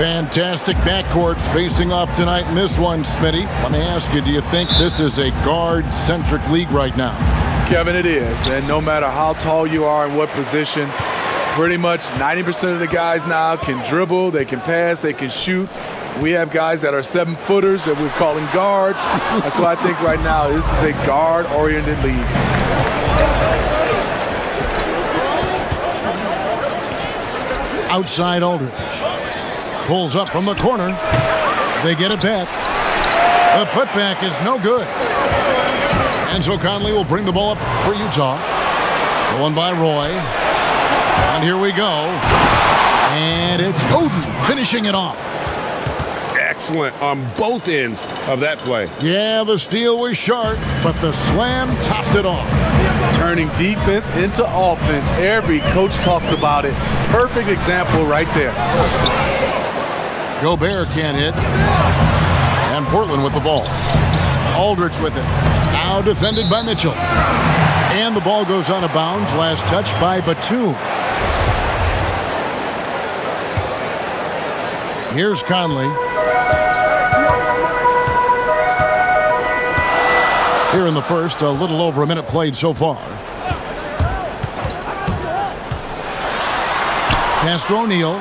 Fantastic backcourt facing off tonight in this one, Smitty. Let me ask you, do you think this is a guard-centric league right now? Kevin, it is. And no matter how tall you are and what position, pretty much 90% of the guys now can dribble, they can pass, they can shoot. We have guys that are 7-footers that we're calling guards. So I think right now this is a guard-oriented league. Outside Aldridge. Pulls up from the corner. They get it back. The putback is no good. And so Conley will bring the ball up for Utah. Going by Roy. And here we go. And it's Oden finishing it off. Excellent on both ends of that play. Yeah, the steal was sharp, but the slam topped it off. Turning defense into offense. Every coach talks about it. Perfect example right there. Gobert can't hit. And Portland with the ball. Aldridge with it. Now defended by Mitchell. And the ball goes out of bounds. Last touch by Batum. Here's Conley. Here in the first, a little over a minute played so far. Castro O'Neal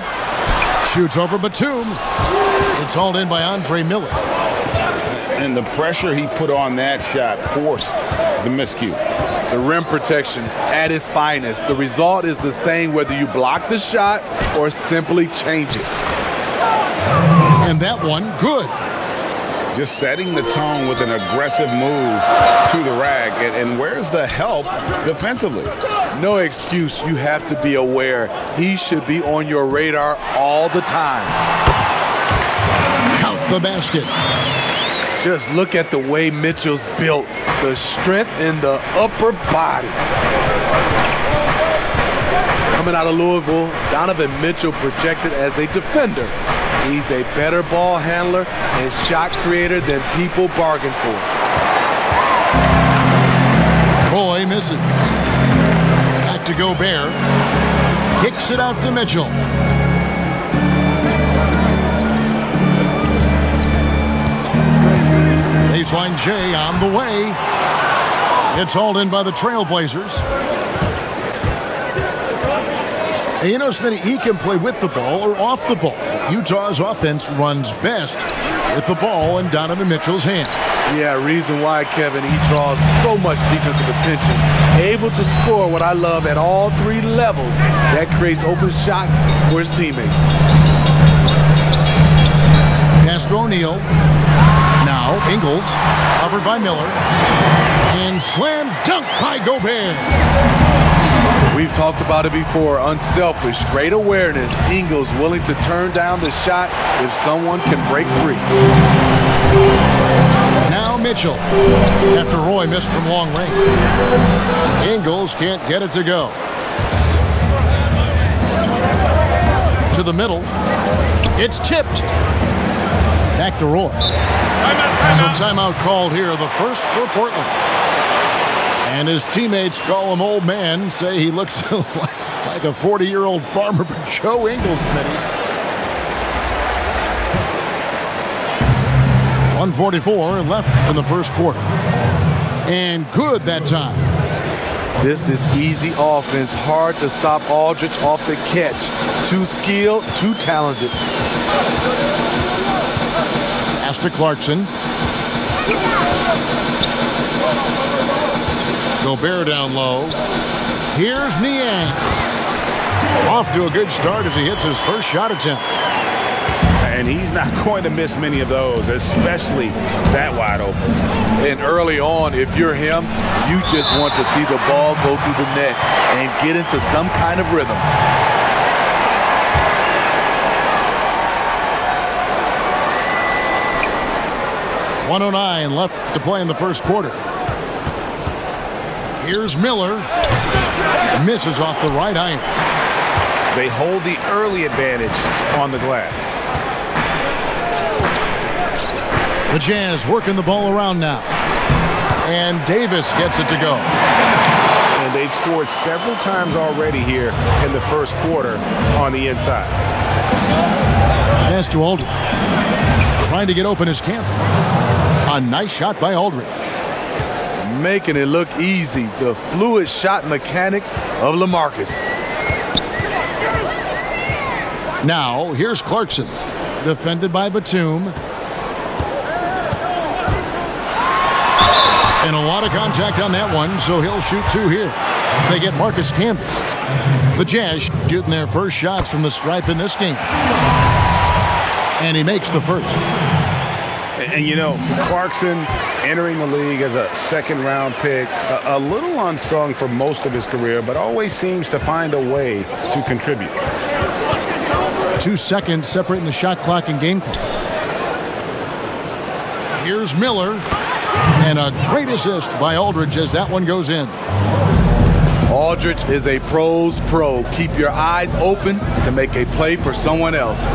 shoots over Batum. It's hauled in by Andre Miller. And the pressure he put on that shot forced the miscue. The rim protection at its finest. The result is the same whether you block the shot or simply change it. And that one, good. Just setting the tone with an aggressive move to the rack. And where's the help defensively? No excuse. You have to be aware. He should be on your radar all the time. Count the basket. Just look at the way Mitchell's built. The strength in the upper body. Coming out of Louisville, Donovan Mitchell projected as a defender. He's a better ball handler and shot creator than people bargain for. Roy misses. Back to Gobert. Kicks it out to Mitchell. Baseline J on the way. It's hauled in by the Trailblazers. And you know, Smitty, he can play with the ball or off the ball. Utah's offense runs best with the ball in Donovan Mitchell's hands. Yeah, reason why, Kevin, he draws so much defensive attention. Able to score what I love at all three levels. That creates open shots for his teammates. Castro O'Neal. Now Ingles, covered by Miller. And slam dunk by Gobert. We've talked about it before. Unselfish, great awareness. Ingles willing to turn down the shot if someone can break free. Now Mitchell, after Roy missed from long range. Ingles can't get it to go. To the middle. It's tipped. Back to Roy. So timeout called here, the first for Portland. And his teammates call him old man, say he looks like a 40-year-old farmer, but Joe Ingles, Smitty. 1:44 left in the first quarter. And good that time. This is easy offense. Hard to stop Aldridge off the catch. Too skilled, too talented. Pass to Clarkson. Gobert down low. Here's Niang. Off to a good start as he hits his first shot attempt. And he's not going to miss many of those, especially that wide open. And early on, if you're him, you just want to see the ball go through the net and get into some kind of rhythm. .109 left to play in the first quarter. Here's Miller. Misses off the right iron. They hold the early advantage on the glass. The Jazz working the ball around now. And Davis gets it to go. And they've scored several times already here in the first quarter on the inside. Pass to Aldridge. Trying to get open is Campbell. A nice shot by Aldridge. Making it look easy. The fluid shot mechanics of LaMarcus. Now, here's Clarkson. Defended by Batum. And a lot of contact on that one, so he'll shoot two here. They get Marcus Camby. The Jazz shooting their first shots from the stripe in this game. And he makes the first. And you know, Clarkson entering the league as a second-round pick, a little unsung for most of his career, but always seems to find a way to contribute. 2 seconds separating the shot clock and game clock. Here's Miller. And a great assist by Aldridge as that one goes in. Aldridge is a pro's pro. Keep your eyes open to make a play for someone else.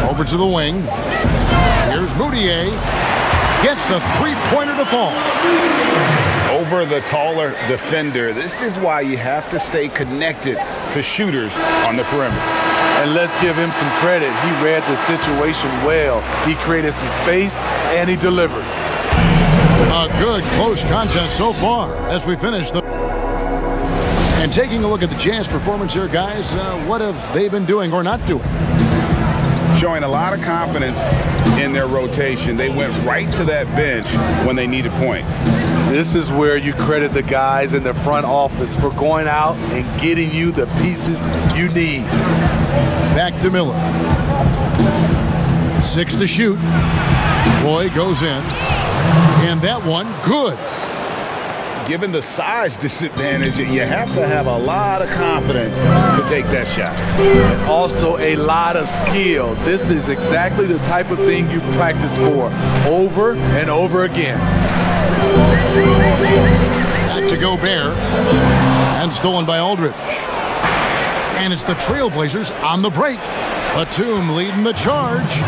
Over to the wing. Here's Moutier. Gets the three-pointer to fall. Over the taller defender. This is why you have to stay connected to shooters on the perimeter. And let's give him some credit. He read the situation well. He created some space, and he delivered. A good close contest so far as we finish the... And taking a look at the Jazz performance here, guys, what have they been doing or not doing? Showing a lot of confidence in their rotation. They went right to that bench when they needed points. This is where you credit the guys in the front office for going out and getting you the pieces you need. Back to Miller. 6 to shoot. Roy goes in. And that one, good. Given the size disadvantage, you have to have a lot of confidence to take that shot. And also a lot of skill. This is exactly the type of thing you practice for over and over again. Back to Gobert. And stolen by Aldridge. And it's the Trailblazers on the break. Batum leading the charge.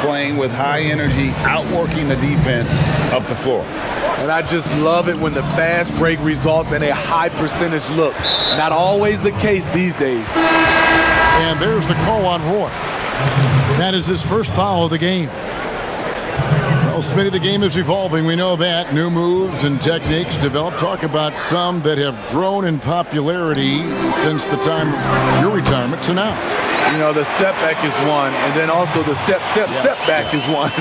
Playing with high energy, outworking the defense up the floor. And I just love it when the fast break results in a high percentage look. Not always the case these days. And there's the call on Roy. That is his first foul of the game. Well, Smitty, the game is evolving. We know that. New moves and techniques developed. Talk about some that have grown in popularity since the time of your retirement to now. You know, the step back is one, and then also the step back is one.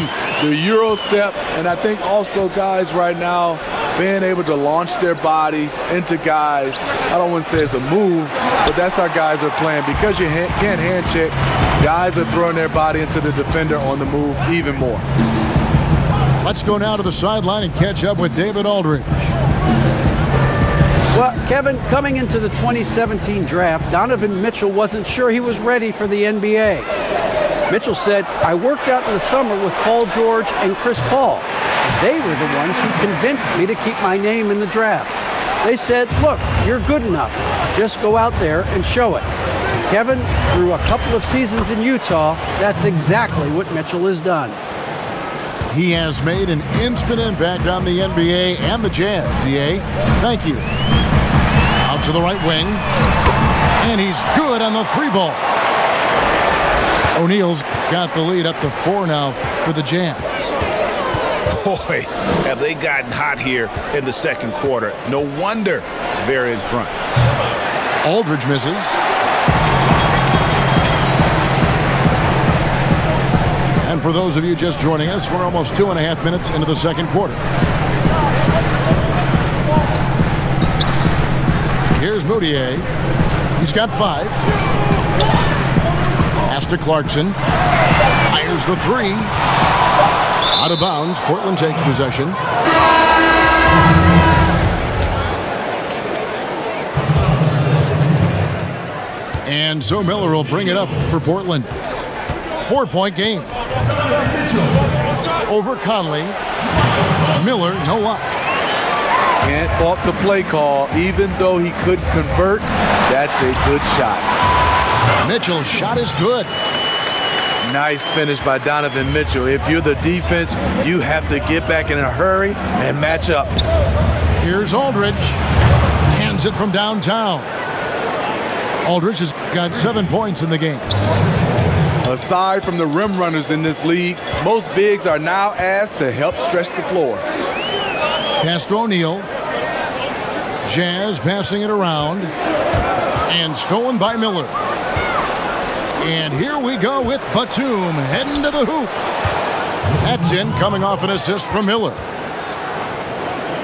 The Euro step, and I think also guys right now being able to launch their bodies into guys. I don't want to say it's a move, but that's how guys are playing. Because you can't hand check, guys are throwing their body into the defender on the move even more. Let's go now to the sideline and catch up with David Aldridge. Well, Kevin, coming into the 2017 draft, Donovan Mitchell wasn't sure he was ready for the NBA. Mitchell said, "I worked out in the summer with Paul George and Chris Paul. They were the ones who convinced me to keep my name in the draft. They said, look, you're good enough. Just go out there and show it." Kevin, through a couple of seasons in Utah, that's exactly what Mitchell has done. He has made an instant impact on the NBA and the Jazz. DA, thank you. Out to the right wing. And he's good on the three ball. O'Neal's got the lead up to 4 now for the Jazz. Boy, have they gotten hot here in the second quarter. No wonder they're in front. Aldridge misses. And for those of you just joining us, we're almost 2.5 minutes into the second quarter. Here's Moutier. He's got 5. Pass to Clarkson. Fires the 3. Out of bounds. Portland takes possession. And so Miller will bring it up for Portland. 4-point game. Over Conley. Miller, no luck. Can't fault the play call. Even though he couldn't convert, that's a good shot. Mitchell's shot is good. Nice finish by Donovan Mitchell. If you're the defense, you have to get back in a hurry and match up. Here's Aldridge. Hands it from downtown. Aldridge has got 7 points in the game. Aside from the rim runners in this league, most bigs are now asked to help stretch the floor. Pass to O'Neal. Jazz passing it around. And stolen by Miller. And here we go with Batum heading to the hoop. That's in, coming off an assist from Miller.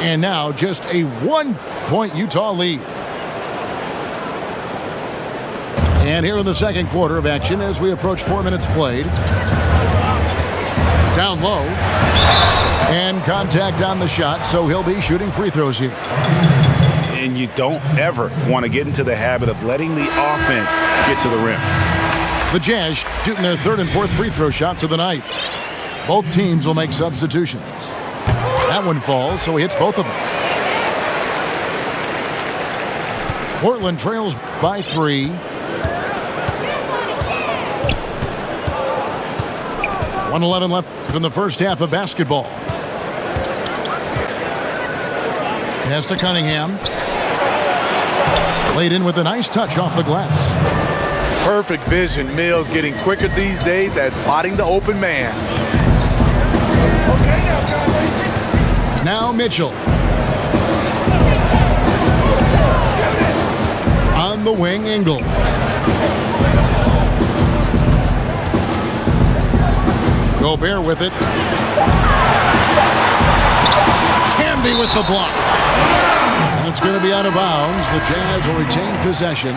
And now just a 1-point Utah lead. And here in the second quarter of action as we approach 4 minutes played. Down low. And contact on the shot, so he'll be shooting free throws here. And you don't ever want to get into the habit of letting the offense get to the rim. The Jazz shooting their third and fourth free throw shots of the night. Both teams will make substitutions. That one falls, so he hits both of them. Portland trails by 3. .111 left in the first half of basketball. Pass to Cunningham. Laid in with a nice touch off the glass. Perfect vision. Mills getting quicker these days at spotting the open man. Now Mitchell. On the wing, Ingle. Gobert with it. Camby with the block. And it's going to be out of bounds. The Jazz will retain possession.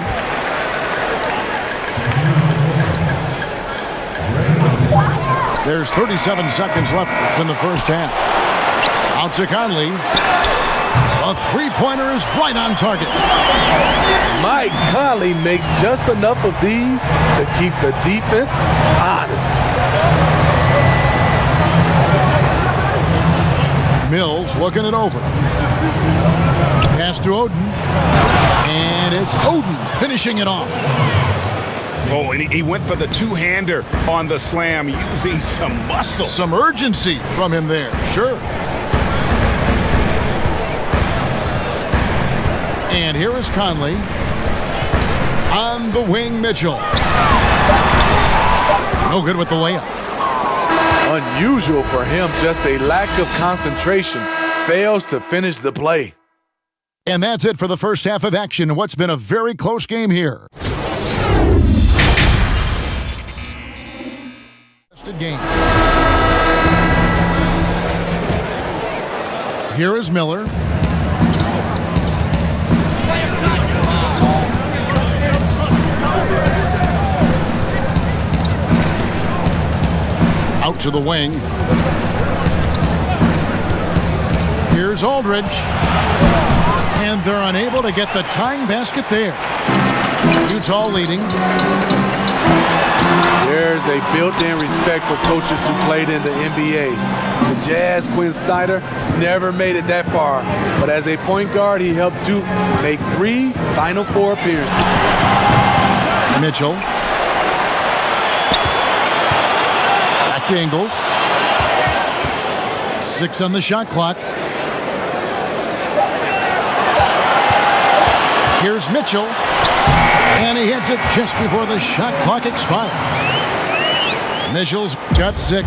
There's 37 seconds left in the first half. Out to Conley. A three-pointer is right on target. Mike Conley makes just enough of these to keep the defense honest. Mills looking it over. Pass to Oden. And it's Oden finishing it off. Oh, and he went for the two-hander on the slam, using some muscle. Some urgency from him there, sure. And here is Conley. On the wing, Mitchell. No good with the layup. Unusual for him, just a lack of concentration. Fails to finish the play. And that's it for the first half of action in what's been a very close game here. Game. Here is Miller. Out to the wing. Here's Aldridge. And they're unable to get the tying basket there. Utah leading. There's a built-in respect for coaches who played in the NBA. The Jazz, Quinn Snyder, never made it that far. But as a point guard, he helped Duke make 3 Final Four appearances. Mitchell. Back to Ingles. 6 on the shot clock. Here's Mitchell. And he hits it just before the shot clock expires. Mitchell's got 6.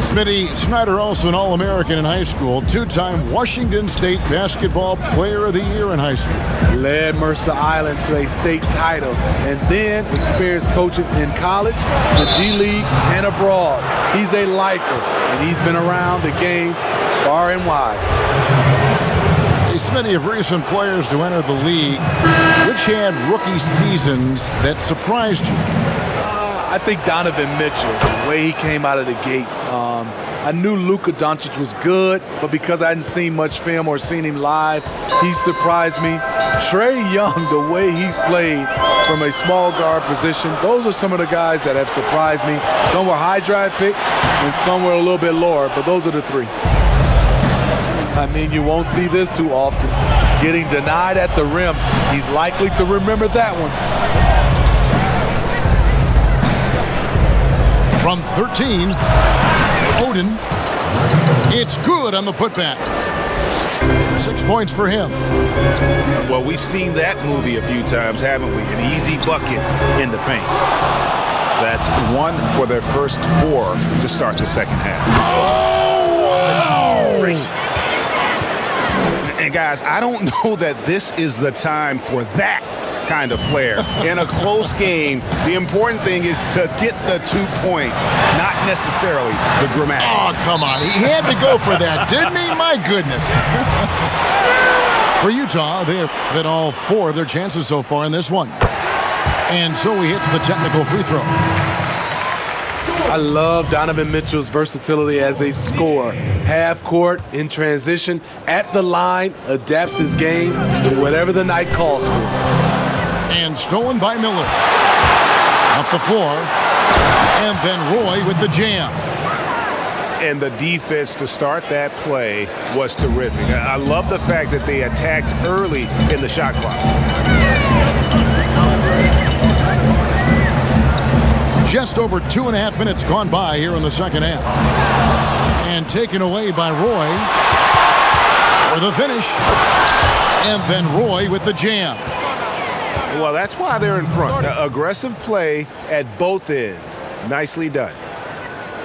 Smitty Snyder, also an All-American in high school, 2-time Washington State Basketball Player of the Year in high school. Led Mercer Island to a state title and then experienced coaching in college, the G League, and abroad. He's a lifer, and he's been around the game far and wide. Many of recent players to enter the league, which had rookie seasons that surprised you? I think Donovan Mitchell, the way he came out of the gates. I knew Luka Doncic was good, but because I hadn't seen much film or seen him live, he surprised me. Trae Young, the way he's played from a small guard position, those are some of the guys that have surprised me. Some were high draft picks, and some were a little bit lower, but those are the 3. I mean, you won't see this too often. Getting denied at the rim. He's likely to remember that one. From 13, Oden. It's good on the putback. 6 points for him. Well, we've seen that movie a few times, haven't we? An easy bucket in the paint. That's 1 for their first 4 to start the second half. Oh! And guys, I don't know that this is the time for that kind of flair. In a close game, the important thing is to get the 2 points, not necessarily the dramatics. Oh, come on. He had to go for that, didn't he? My goodness. For Utah, they've hit all 4 of their chances so far in this one. And so he hits the technical free throw. I love Donovan Mitchell's versatility as a scorer. Half court, in transition, at the line, adapts his game to whatever the night calls for. And stolen by Miller. Up the floor. And then Roy with the jam. And the defense to start that play was terrific. I love the fact that they attacked early in the shot clock. Just over 2.5 minutes gone by here in the second half. And taken away by Roy for the finish. And then Roy with the jam. Well, that's why they're in front. Aggressive play at both ends. Nicely done.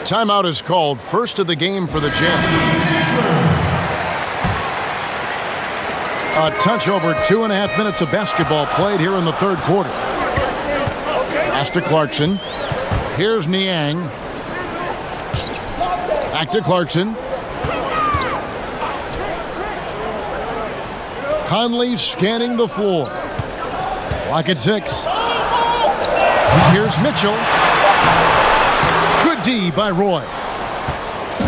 Timeout is called. First of the game for the Jazz. A touch over 2.5 minutes of basketball played here in the third quarter. Pass to Clarkson. Here's Niang. Back to Clarkson. Conley scanning the floor. Clock at 6. Here's Mitchell. Good D by Roy.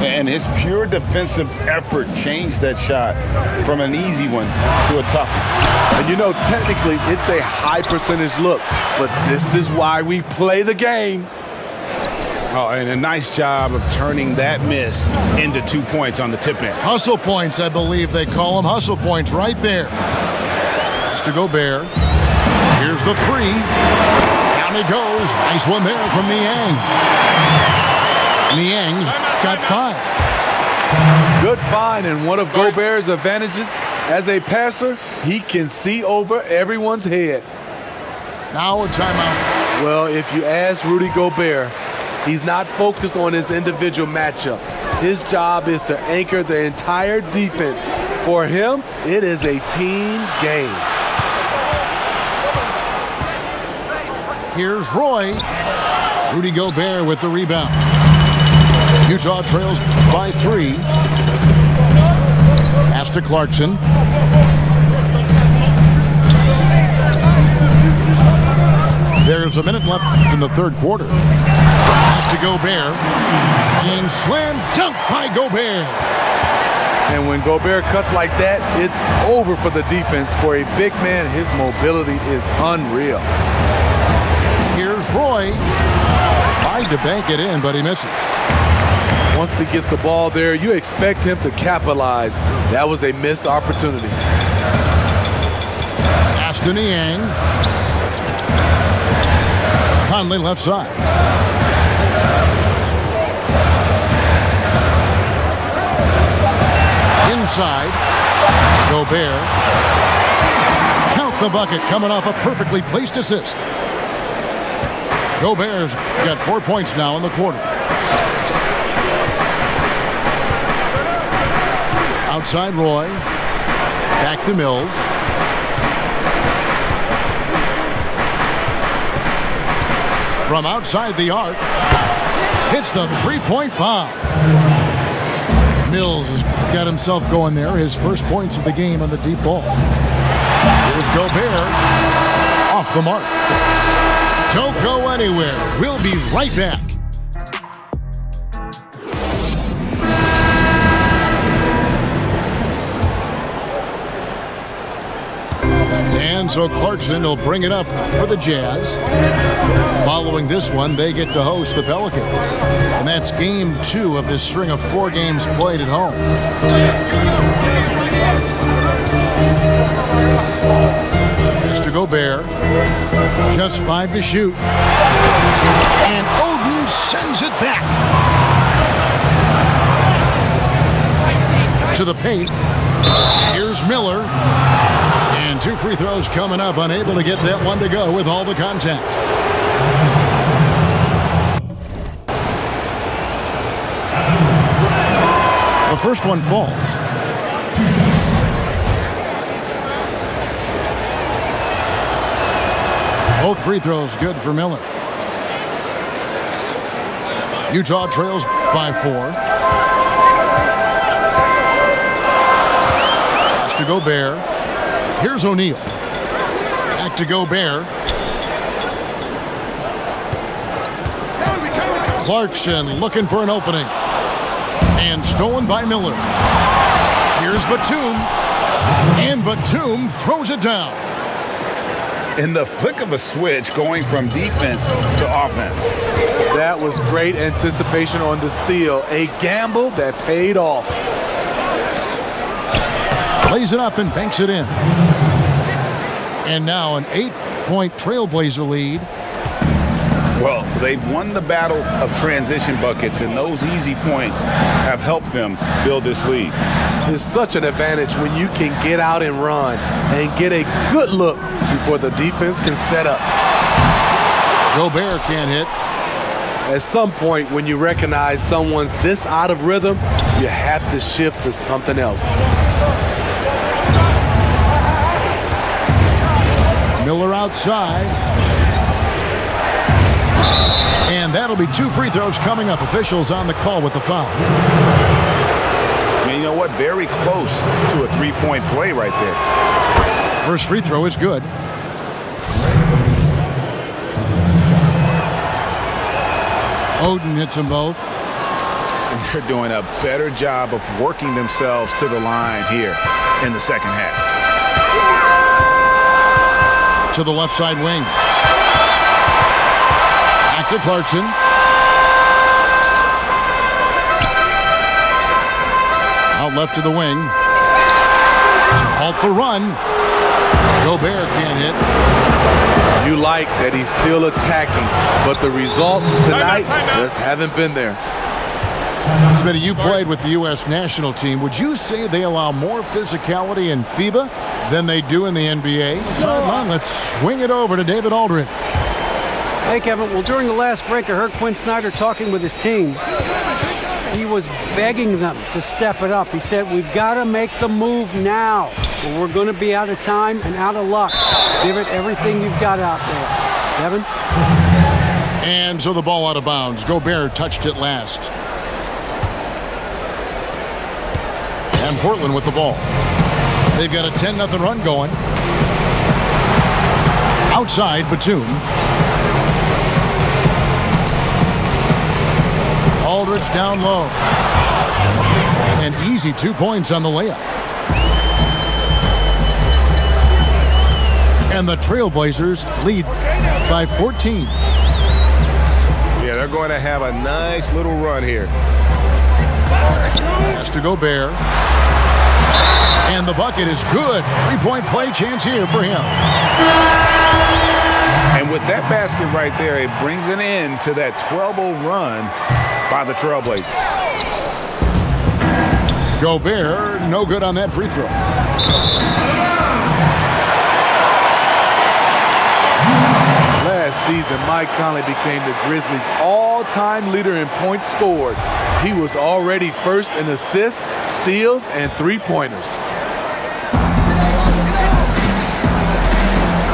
And his pure defensive effort changed that shot from an easy one to a tough one. And you know, technically, it's a high percentage look, but this is why we play the game. Oh, and a nice job of turning that miss into 2 points on the tip end. Hustle points, I believe they call them. Hustle points right there. Pass to Gobert. Here's the 3. Down he goes. Nice one there from Niang. Niang's got 5. Good find, and one of Gobert's advantages as a passer, he can see over everyone's head. Now a timeout. Well, if you ask Rudy Gobert, he's not focused on his individual matchup. His job is to anchor the entire defense. For him, it is a team game. Here's Roy. Rudy Gobert with the rebound. Utah trails by 3. Pass to Clarkson. There's a minute left in the third quarter. Back to Gobert. And slam dunk by Gobert. And when Gobert cuts like that, it's over for the defense. For a big man, his mobility is unreal. Here's Roy. Tried to bank it in, but he misses. Once he gets the ball there, you expect him to capitalize. That was a missed opportunity. Pass to Niang. Conley left side. Inside. Gobert. Count the bucket coming off a perfectly placed assist. Gobert's got 4 points now in the quarter. Outside Roy. Back to Mills. From outside the arc. Hits the three-point bomb. Mills has got himself going there. His first points of the game on the deep ball. Here's Gobert. Off the mark. Don't go anywhere. We'll be right back. And so Clarkson will bring it up for the Jazz. Following this one, they get to host the Pelicans. And that's game 2 of this string of 4 games played at home. Mr. Gobert. Just 5 to shoot. And Oden sends it back. To the paint. Here's Miller. And 2 free throws coming up. Unable to get that one to go with all the contact. The first one falls. Both free throws good for Miller. Utah trails by 4. Pass to Gobert. Here's O'Neal. Back to Gobert. Clarkson looking for an opening. And stolen by Miller. Here's Batum. And Batum throws it down. In the flick of a switch, going from defense to offense. That was great anticipation on the steal. A gamble that paid off. Plays it up and banks it in. And now an 8-point Trailblazer lead. Well, they've won the battle of transition buckets, and those easy points have helped them build this lead. It's such an advantage when you can get out and run and get a good look before the defense can set up. Gobert can't hit. At some point, when you recognize someone's this out of rhythm, you have to shift to something else. Miller outside. And that'll be 2 free throws coming up. Officials on the call with the foul. And you know what? Very close to a 3-point play right there. First free throw is good. Oden hits them both. And they're doing a better job of working themselves to the line here in the second half. To the left side wing. Back to Clarkson. Out left to the wing. To halt the run. Gobert can't hit. You like that he's still attacking, but the results tonight just haven't been there. Smitty, you played with the U.S. national team. Would you say they allow more physicality in FIBA than they do in the NBA? Sideline, let's swing it over to David Aldridge. Hey, Kevin. Well, during the last break, I heard Quinn Snyder talking with his team. He was begging them to step it up. He said, we've got to make the move now, or we're going to be out of time and out of luck. Give it everything you've got out there. Kevin? And so the ball out of bounds. Gobert touched it last. And Portland with the ball. They've got a 10-0 run going. Outside, Batum. Aldridge down low. An easy 2 points on the layup. And the Trailblazers lead by 14. Yeah, they're going to have a nice little run here. Has to Gobert. And the bucket is good. 3-point play chance here for him. And with that basket right there, it brings an end to that 12-0 run by the Trailblazers. Gobert, no good on that free throw. Last season, Mike Conley became the Grizzlies' all-time leader in points scored. He was already first in assists, steals, and three-pointers.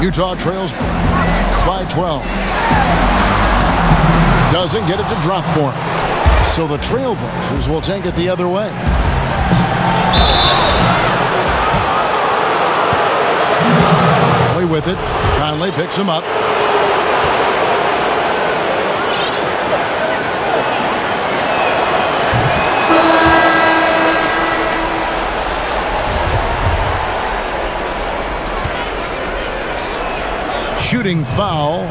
Utah trails by 12. Doesn't get it to drop for him. So the Trailblazers will take it the other way. Play with it. Conley picks him up. Shooting foul